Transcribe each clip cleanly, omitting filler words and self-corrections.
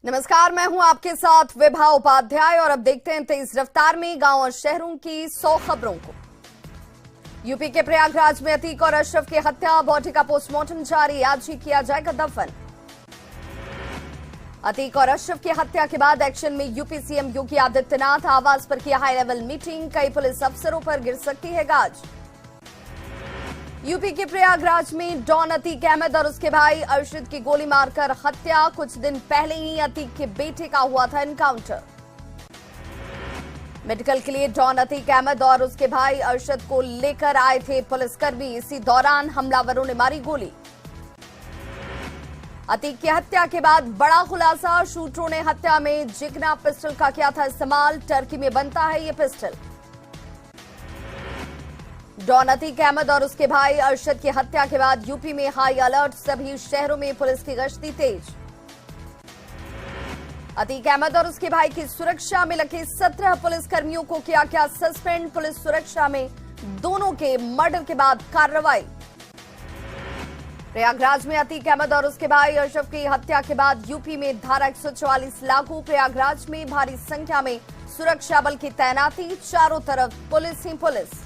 नमस्कार, मैं हूं आपके साथ विभा उपाध्याय और अब देखते हैं तेज रफ्तार में गांव और शहरों की 100 खबरों को। यूपी के प्रयागराज में अतीक और अशरफ की हत्या, बॉडी का पोस्टमार्टम जारी, आज ही किया जाएगा दफन। अतीक और अशरफ की हत्या के बाद एक्शन में यूपी सीएम योगी आदित्यनाथ, आवास पर किया हाई लेवल मीटिंग, कई पुलिस अफसरों पर गिर सकती है गाज। यूपी के प्रयागराज में डॉन अतीक अहमद और उसके भाई अरशद की गोली मारकर हत्या, कुछ दिन पहले ही अतीक के बेटे का हुआ था एनकाउंटर। मेडिकल के लिए डॉन अतीक अहमद और उसके भाई अरशद को लेकर आए थे पुलिसकर्मी, इसी दौरान हमलावरों ने मारी गोली। अतीक की हत्या के बाद बड़ा खुलासा, शूटरों ने हत्या में जिगना पिस्टल का किया था इस्तेमाल, टर्की में बनता है ये पिस्टल। डॉन अतीक अहमद और उसके भाई अरशद की हत्या के बाद यूपी में हाई अलर्ट, सभी शहरों में पुलिस की गश्ती तेज। अतीक अहमद और उसके भाई की सुरक्षा में लगे 17 पुलिसकर्मियों को किया क्या सस्पेंड, पुलिस सुरक्षा में दोनों के मर्डर के बाद कार्रवाई। प्रयागराज में अतीक अहमद और उसके भाई अरशद की हत्या के बाद यूपी में धारा 144 लागू, प्रयागराज में भारी संख्या में सुरक्षा बल की तैनाती, चारों तरफ पुलिस ही पुलिस।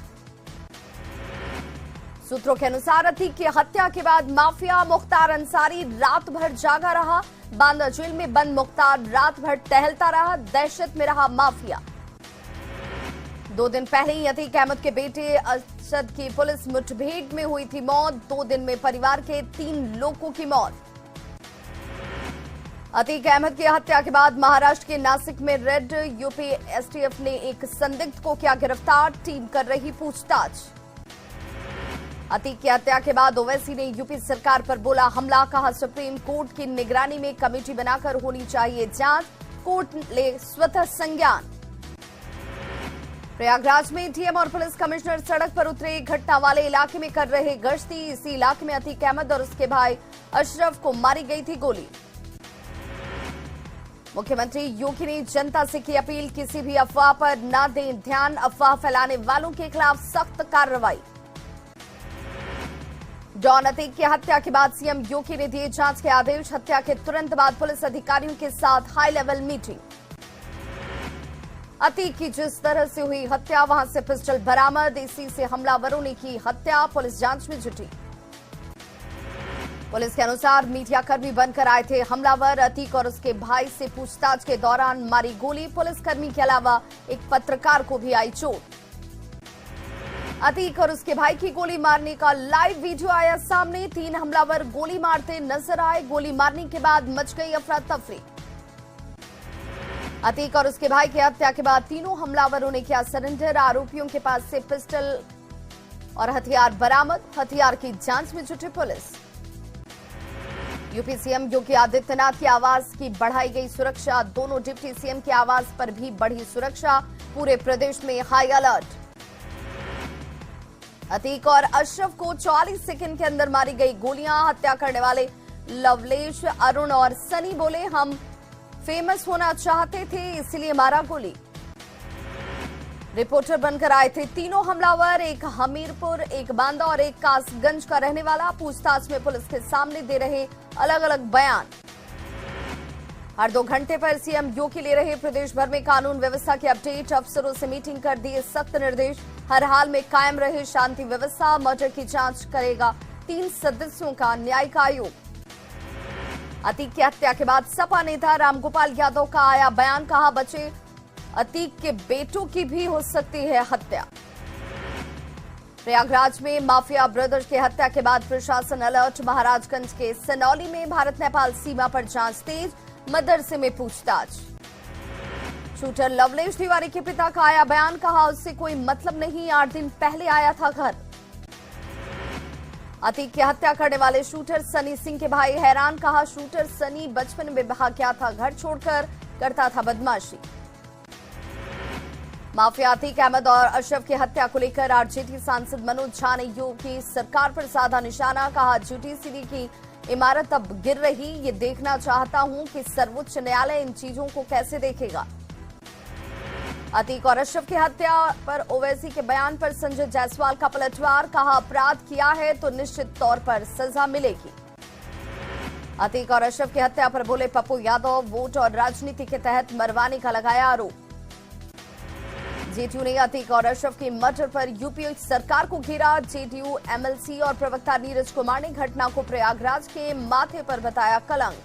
सूत्रों के अनुसार अतीक की हत्या के बाद माफिया मुख्तार अंसारी रात भर जागा रहा, बांदा जेल में बंद मुख्तार रात भर टहलता रहा, दहशत में रहा माफिया। 2 दिन पहले ही अतीक अहमद के बेटे अरशद की पुलिस मुठभेड़ में हुई थी मौत, 2 दिन में परिवार के 3 लोगों की मौत। अतीक अहमद की हत्या के बाद महाराष्ट्र के नासिक में रेड, यूपी एसटीएफ ने एक संदिग्ध को किया गिरफ्तार, टीम कर रही पूछताछ। अतीक की हत्या के बाद ओवैसी ने यूपी सरकार पर बोला हमला, कहा सुप्रीम कोर्ट की निगरानी में कमेटी बनाकर होनी चाहिए जांच, कोर्ट ले स्वतः संज्ञान। प्रयागराज में डीएम और पुलिस कमिश्नर सड़क पर उतरे, घटना वाले इलाके में कर रहे गश्ती, इसी इलाके में अतीक अहमद और उसके भाई अशरफ को मारी गई थी गोली। मुख्यमंत्री योगी ने जनता से की अपील, किसी भी अफवाह पर न दें ध्यान, अफवाह फैलाने वालों के खिलाफ सख्त कार्रवाई। डॉन अतीक की हत्या के बाद सीएम योगी ने दिए जांच के आदेश, हत्या के तुरंत बाद पुलिस अधिकारियों के साथ हाई लेवल मीटिंग। अतीक की जिस तरह से हुई हत्या, वहां से पिस्टल बरामद, इसी से हमलावरों ने की हत्या, पुलिस जांच में जुटी। पुलिस के अनुसार मीडियाकर्मी बनकर आए थे हमलावर, अतीक और उसके भाई से पूछताछ के दौरान मारी गोली, पुलिसकर्मी के अलावा एक पत्रकार को भी आई चोट। अतीक और उसके भाई की गोली मारने का लाइव वीडियो आया सामने, 3 हमलावर गोली मारते नजर आए, गोली मारने के बाद मच गई अफरा तफरी। अतीक और उसके भाई की हत्या के बाद तीनों हमलावरों ने किया सरेंडर, आरोपियों के पास से पिस्टल और हथियार बरामद, हथियार की जांच में जुटी police. UP CM Yogi Adityanath की आवास की बढ़ाई गई सुरक्षा, दोनों डिप्टी सीएम के आवास पर भी बढ़ी सुरक्षा, पूरे प्रदेश में हाई अलर्ट। अतीक और अशरफ को 44 सेकंड के अंदर मारी गई गोलियां, हत्या करने वाले लवलेश, अरुण और सनी बोले हम फेमस होना चाहते थे इसलिए मारा गोली। रिपोर्टर बनकर आए थे तीनों हमलावर, एक हमीरपुर, एक बांदा और एक कासगंज का रहने वाला, पूछताछ में पुलिस के सामने दे रहे अलग अलग बयान। हर 2 घंटे पर सीएम योगी ले रहे प्रदेश भर में कानून व्यवस्था की अपडेट, अफसरों से मीटिंग कर दिए सख्त निर्देश, हर हाल में कायम रहे शांति व्यवस्था, मर्डर की जांच करेगा 3 सदस्यों का न्यायिक आयोग। अतीक की हत्या के बाद सपा नेता रामगोपाल यादव का आया बयान, कहा बचे अतीक के बेटों की भी हो सकती है हत्या। प्रयागराज में माफिया ब्रदर्स की हत्या के बाद प्रशासन अलर्ट, महाराजगंज के सनौली में भारत नेपाल सीमा पर जांच तेज, मदरसे में पूछताछ। शूटर लवलेश तिवारी के पिता का आया बयान, कहा उससे कोई मतलब नहीं, 8 दिन पहले आया था घर। अतीक की हत्या करने वाले शूटर सनी सिंह के भाई हैरान, कहा शूटर सनी बचपन में भाग गया था घर छोड़कर, करता था बदमाशी। माफिया अतीक अहमद और अशरफ की हत्या को लेकर आरजेडी सांसद मनोज झा ने योगी सरकार पर साधा निशाना, कहा जुडिशरी की इमारत अब गिर रही, ये देखना चाहता हूं कि सर्वोच्च न्यायालय इन चीजों को कैसे देखेगा। अतीक और अशरफ की हत्या पर ओवैसी के बयान पर संजय जायसवाल का पलटवार, कहा अपराध किया है तो निश्चित तौर पर सजा मिलेगी। अतीक और अशरफ की हत्या पर बोले पप्पू यादव, वोट और राजनीति के तहत मरवाने का लगाया आरोप। जेडीयू ने अतीक और अशरफ के मर्डर पर यूपी सरकार को घेरा। जेडीयू एमएलसी और प्रवक्ता नीरज कुमार ने घटना को प्रयागराज के माथे पर बताया कलंक।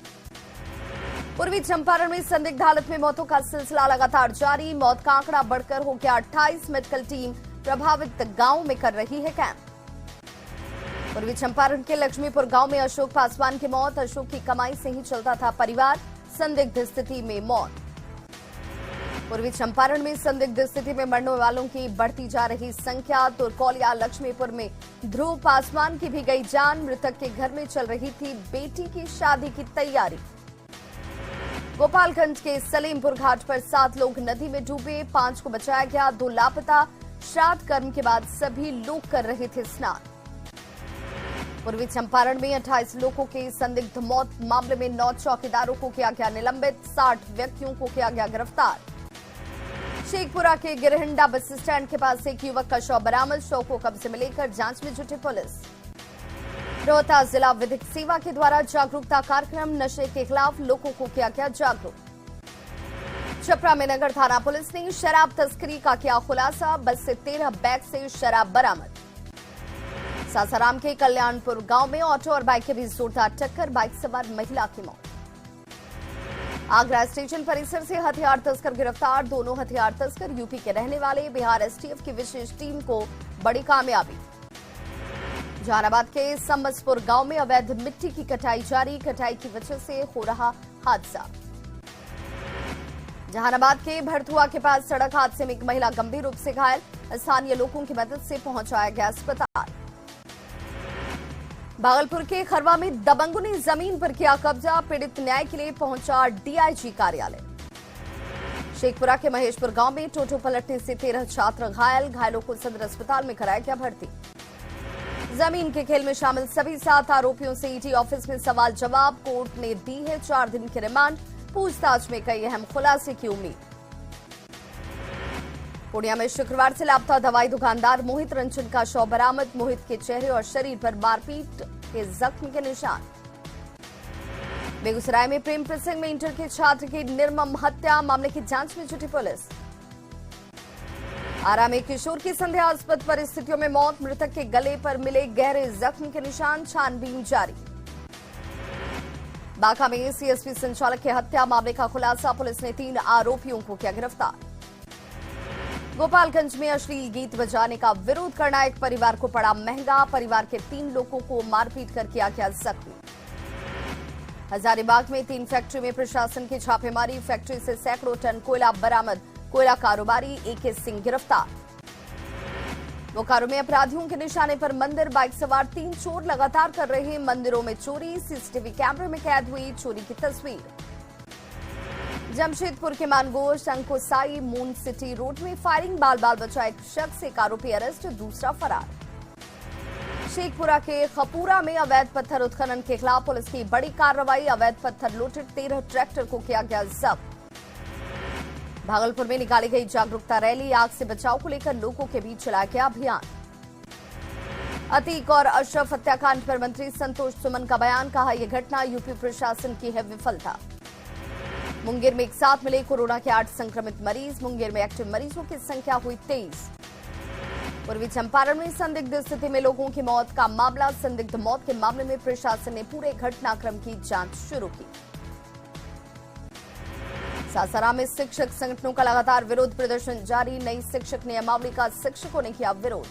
पूर्वी चंपारण में संदिग्ध हालत में मौतों का सिलसिला लगातार जारी। मौत का आंकड़ा बढ़कर हो गया 28। मेडिकल टीम प्रभावित गांव में कर रही है कैंप। पूर्वी चंपारण के लक्ष्मीपुर गांव में अशोक पासवान की मौत। अशोक की कमाई से ही चलता था परिवार, संदिग्ध स्थिति में मौत। पूर्वी चंपारण में संदिग्ध स्थिति में मरने वालों की बढ़ती जा रही संख्या। तुरकौलिया लक्ष्मीपुर में ध्रुव पासवान की भी गई जान। मृतक के घर में चल रही थी बेटी की शादी की तैयारी। गोपालगंज के सलीमपुर घाट पर 7 लोग नदी में डूबे, 5 को बचाया गया, 2 लापता। श्राद्ध कर्म के बाद सभी लोग कर रहे थे स्नान। पूर्वी चंपारण में 28 लोगों की संदिग्ध मौत मामले में 9 चौकीदारों को किया गया निलंबित, 60 व्यक्तियों को किया गया गिरफ्तार। शेखपुरा के गिरहिंडा बस स्टैंड के पास एक युवक का शव बरामद। शव को कब्जे में लेकर जांच में जुटी पुलिस। रोहतास जिला विधिक सेवा के द्वारा जागरूकता कार्यक्रम, नशे के खिलाफ लोगों को किया गया जागरूक। छपरा में नगर थाना पुलिस ने शराब तस्करी का किया खुलासा। बस से 13 बैग से शराब बरामद। सासाराम के कल्याणपुर गांव में ऑटो और बाइक के बीच जोरदार टक्कर, बाइक सवार महिला की मौत। आगरा स्टेशन परिसर से हथियार तस्कर गिरफ्तार। दोनों हथियार तस्कर यूपी के रहने वाले। बिहार एसटीएफ की विशेष टीम को बड़ी कामयाबी। जहानाबाद के समसपुर गांव में अवैध मिट्टी की कटाई जारी, कटाई की वजह से हो रहा हादसा। जहानाबाद के भरथुआ के पास सड़क हादसे में एक महिला गंभीर रूप से घायल, स्थानीय लोगों की मदद से पहुंचाया गया अस्पताल। भागलपुर के खरवा में दबंगों ने जमीन पर किया कब्जा, पीड़ित न्याय के लिए पहुंचा डीआईजी कार्यालय। शेखपुरा के महेशपुर गांव में टोटो पलटने से 13 छात्र घायल, घायलों को सदर अस्पताल में कराया गया भर्ती। जमीन के खेल में शामिल सभी 7 आरोपियों से ईडी ऑफिस में सवाल जवाब, कोर्ट ने दी है 4 दिन की रिमांड। पूछताछ में कई अहम खुलासे की उम्मीद। पूर्णिया में शुक्रवार से लापता दवाई दुकानदार मोहित रंजन का शव बरामद। मोहित के चेहरे और शरीर पर मारपीट के जख्म के निशान। बेगूसराय में प्रेम प्रसंग में इंटर के छात्र की निर्मम हत्या, मामले की जांच में जुटी पुलिस। आरा में किशोर की संदेहास्पद परिस्थितियों में मौत, मृतक के गले पर मिले गहरे जख्म के निशान, छानबीन जारी। बांका में सीएसपी संचालक की हत्या मामले का खुलासा, पुलिस ने 3 आरोपियों को किया गिरफ्तार। गोपालगंज में अश्लील गीत बजाने का विरोध करना एक परिवार को पड़ा महंगा, परिवार के 3 लोगों को मारपीट कर किया गया जख्मी। हजारीबाग में 3 फैक्ट्री में प्रशासन की छापेमारी, फैक्ट्री से सैकड़ों टन कोयला बरामद, कोयला कारोबारी एके सिंह गिरफ्तार। बोकारो में अपराधियों के निशाने पर मंदिर, बाइक सवार 3 चोर लगातार कर रहे मंदिरों में चोरी, सीसीटीवी कैमरे में कैद हुई चोरी की तस्वीर। जमशेदपुर के मानगोश अंकोसाई मून सिटी रोड में फायरिंग, बाल बाल बचा एक शख्स, एक आरोपी अरेस्ट, दूसरा फरार। शेखपुरा के खपूरा में अवैध पत्थर उत्खनन के खिलाफ पुलिस की बड़ी कार्रवाई, अवैध पत्थर लोडेड 13 ट्रैक्टर को किया गया जब्त। भागलपुर में निकाली गई जागरूकता रैली, आग से बचाव को लेकर लोगों के बीच चलाया गया अभियान। अतीक और अशरफ हत्याकांड पर मंत्री संतोष सुमन का बयान, कहा यह घटना यूपी प्रशासन की है विफलता। मुंगेर में एक साथ मिले कोरोना के 8 संक्रमित मरीज, मुंगेर में एक्टिव मरीजों की संख्या हुई 23। पूर्वी चंपारण में संदिग्ध स्थिति में लोगों की मौत का मामला, संदिग्ध मौत के मामले में प्रशासन ने पूरे घटनाक्रम की जांच शुरू की। सासाराम में शिक्षक संगठनों का लगातार विरोध प्रदर्शन जारी, नई शिक्षक नियमावली का शिक्षकों ने किया विरोध।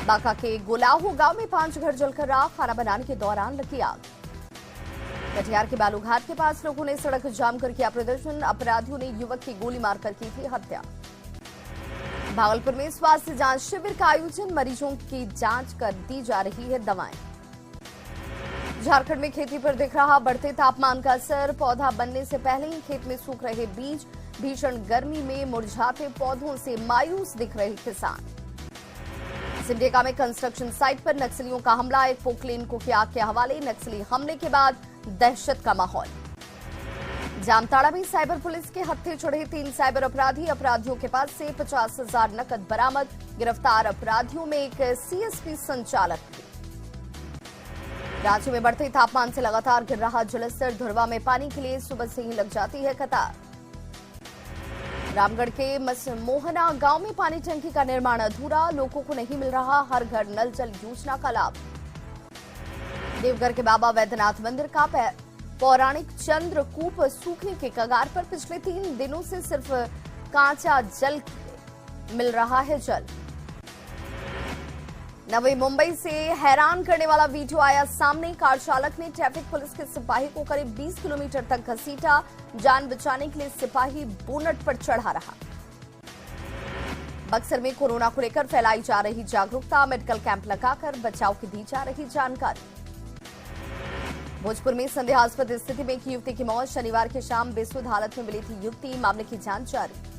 बांका के गोलाहू गांव में 5 घर जलकर राख, खाना बनाने के दौरान लगी आग। कटिहार के बालूघाट के पास लोगों ने सड़क जाम कर किया प्रदर्शन, अपराधियों ने युवक की गोली मारकर की थी हत्या। भागलपुर में स्वास्थ्य जांच शिविर का आयोजन, मरीजों की जांच कर दी जा रही है दवाएं। झारखंड में खेती पर दिख रहा बढ़ते तापमान का असर, पौधा बनने से पहले ही खेत में सूख रहे बीज, भीषण गर्मी में मुरझाते पौधों से मायूस दिख रहे किसान। सिमडेगा में कंस्ट्रक्शन साइट पर नक्सलियों का हमला, एक पोकलेन को किया आग के हवाले, नक्सली हमले के बाद दहशत का माहौल। जामताड़ा में साइबर पुलिस के हत्थे चढ़े 3 साइबर अपराधी, अपराधियों के पास से 50,000 नकद बरामद, गिरफ्तार अपराधियों में एक सीएसपी संचालक भी। राज्य में बढ़ते तापमान से लगातार गिर रहा जलस्तर, धुरवा में पानी के लिए सुबह से ही लग जाती है कतार। रामगढ़ के मोहना गांव में पानी टंकी का निर्माण अधूरा, लोगों को नहीं मिल रहा हर घर नल जल योजना का लाभ। देवघर के बाबा वैद्यनाथ मंदिर का पौराणिक चंद्रकूप सूखने के कगार पर, पिछले 3 दिनों से सिर्फ कांचा जल मिल रहा है जल। नवी मुंबई से हैरान करने वाला वीडियो आया सामने, कार चालक ने ट्रैफिक पुलिस के सिपाही को करीब 20 किलोमीटर तक घसीटा, जान बचाने के लिए सिपाही बोनट पर चढ़ा रहा। बक्सर में कोरोना को लेकर फैलाई जा रही जागरूकता, मेडिकल कैंप लगाकर बचाव की दी जा रही जानकारी। भोजपुर में संदेहास्पद स्थिति में एक युवती की मौत, शनिवार की शाम बेसुध हालत में मिली थी युवती, मामले की जांच जारी।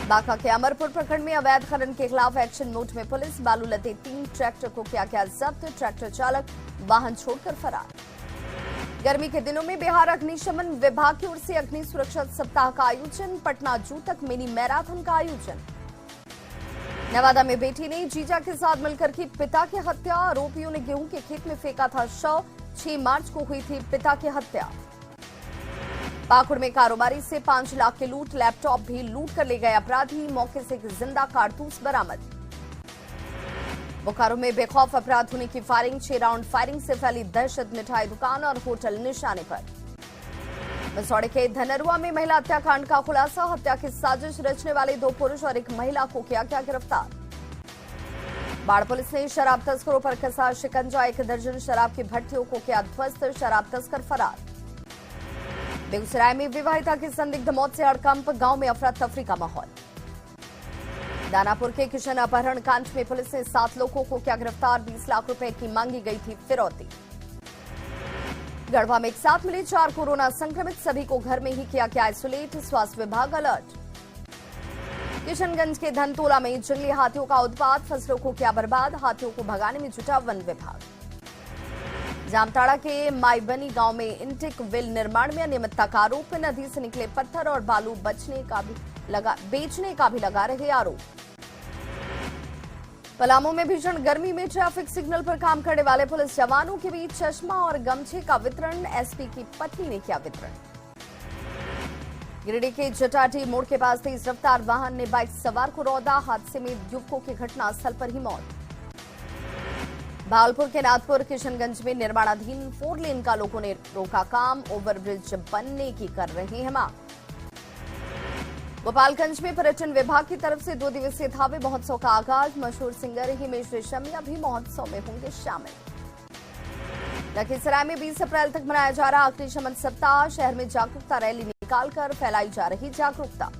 बांका के अमरपुर प्रखंड में अवैध खनन के खिलाफ एक्शन मोड में पुलिस, बालू लदे 3 ट्रैक्टर को किया गया जब्त, ट्रैक्टर चालक वाहन छोड़कर फरार। गर्मी के दिनों में बिहार अग्निशमन विभाग की ओर से अग्नि सुरक्षा सप्ताह का आयोजन, पटना जू तक मिनी मैराथन का आयोजन। नवादा में बेटी ने जीजा के साथ मिलकर की पिता की हत्या, आरोपियों ने गेहूं के खेत में फेंका था शव, 6 मार्च को हुई थी पिता की हत्या। पाकुड़ में कारोबारी से 5 लाख की लूट, लैपटॉप भी लूट कर ले गए अपराधी, मौके से एक जिंदा कारतूस बरामद। बोकारो में बेखौफ अपराध होने की फायरिंग, 6 राउंड फायरिंग से फैली दहशत, मिठाई दुकान और होटल निशाने पर। मसौड़े के धनरुआ में महिला हत्याकांड का खुलासा, हत्या की साजिश रचने वाले 2 पुरुष और एक महिला को किया गया गिरफ्तार। बाढ़ पुलिस ने शराब तस्करों पर कसा शिकंजा, 1 दर्जन शराब की भट्टियों को किया ध्वस्त, शराब तस्कर फरार। बेगूसराय में विवाहिता की संदिग्ध मौत से हड़कंप, गांव में अफरा तफरी का माहौल। दानापुर के किशन अपहरण कांड में पुलिस ने 7 लोगों को किया गिरफ्तार, 20 लाख रुपए की मांगी गई थी फिरौती। गढ़वा में एक साथ मिले 4 कोरोना संक्रमित, सभी को घर में ही किया गया आइसोलेट, स्वास्थ्य विभाग अलर्ट। किशनगंज के धनतोला में जंगली हाथियों का उत्पात, फसलों को किया बर्बाद, हाथियों को भगाने में जुटा वन विभाग। जामताड़ा के माईबनी गांव में इंटेक वेल निर्माण में अनियमितता का आरोप, नदी से निकले पत्थर और बालू बेचने का भी लगा रहे आरोप। पलामू में भीषण गर्मी में ट्रैफिक सिग्नल पर काम करने वाले पुलिस जवानों के बीच चश्मा और गमछे का वितरण, एसपी की पत्नी ने किया वितरण। गिरिडीह के जटाटी मोड़ के पास तेज रफ्तार वाहन ने बाइक सवार को रौंदा, हादसे में युवकों की घटनास्थल पर ही मौत। भागलपुर के नाथपुर किशनगंज में निर्माणाधीन 4 लेन का लोगों ने रोका काम, ओवरब्रिज बनने की कर रहे हैं मांग। गोपालगंज में पर्यटन विभाग की तरफ से 2 दिवसीय धावे महोत्सव का आगाज, मशहूर सिंगर हिमेश रेशमिया भी महोत्सव में होंगे शामिल। लखीसराय में 20 अप्रैल तक मनाया जा रहा अग्निशमन सप्ताह, शहर में जागरूकता रैली निकालकर फैलाई जा रही जागरूकता।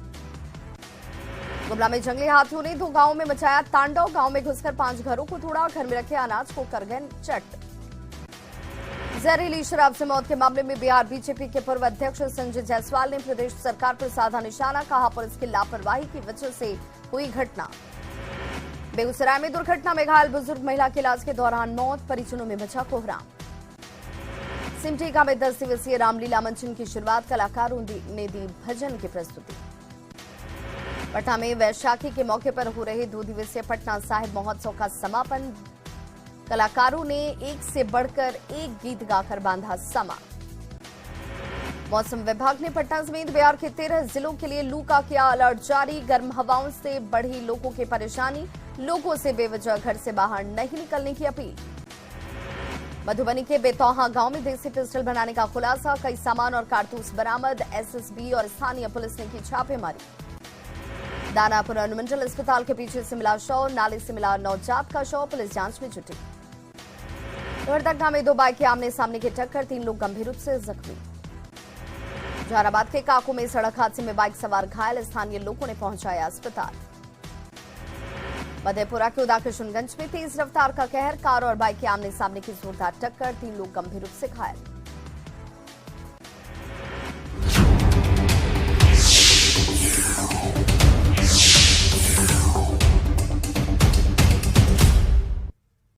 गुमला में जंगली हाथियों ने 2 गांवों में मचाया तांडव, गांव में घुसकर 5 घरों को तोड़ा, घर में रखे अनाज को कर गए चट। जहरीली शराब से मौत के मामले में बिहार बीजेपी के पूर्व अध्यक्ष संजय जायसवाल ने प्रदेश सरकार पर साधा निशाना, कहा पुलिस की लापरवाही की वजह से हुई घटना। बेगूसराय में दुर्घटना में घायल बुजुर्ग महिला के इलाज के दौरान मौत, परिजनों में मचा कोहराम। सिमडेगा में 10 दिवसीय रामलीला मंचन की शुरुआत, कलाकारों ने दी भजन की प्रस्तुति। पटना में वैशाखी के मौके पर हो रहे 2 दिवसीय पटना साहिब महोत्सव का समापन, कलाकारों ने एक से बढ़कर एक गीत गाकर बांधा समा। मौसम विभाग ने पटना समेत बिहार के 13 जिलों के लिए लू का किया अलर्ट जारी, गर्म हवाओं से बढ़ी लोगों की परेशानी, लोगों से बेवजह घर से बाहर नहीं निकलने की अपील। मधुबनी के बेतौहा गांव में देसी पिस्टल बनाने का खुलासा, कई सामान और कारतूस बरामद, एसएसबी और स्थानीय पुलिस ने की छापेमारी। दानापुर अनुमंडल अस्पताल के पीछे से मिला शव, नाले से मिला नवजात का शव, पुलिस जांच में जुटी। लोहरदगा में 2 बाइक के आमने सामने की टक्कर, 3 लोग गंभीर रूप से जख्मी। जहानाबाद के काको में सड़क हादसे में बाइक सवार घायल, स्थानीय लोगों ने पहुंचाया अस्पताल। मधेपुरा के उदाकिशनगंज में तेज रफ्तार का कहर, कार और बाइक के आमने सामने की जोरदार टक्कर, 3 लोग गंभीर रूप से घायल।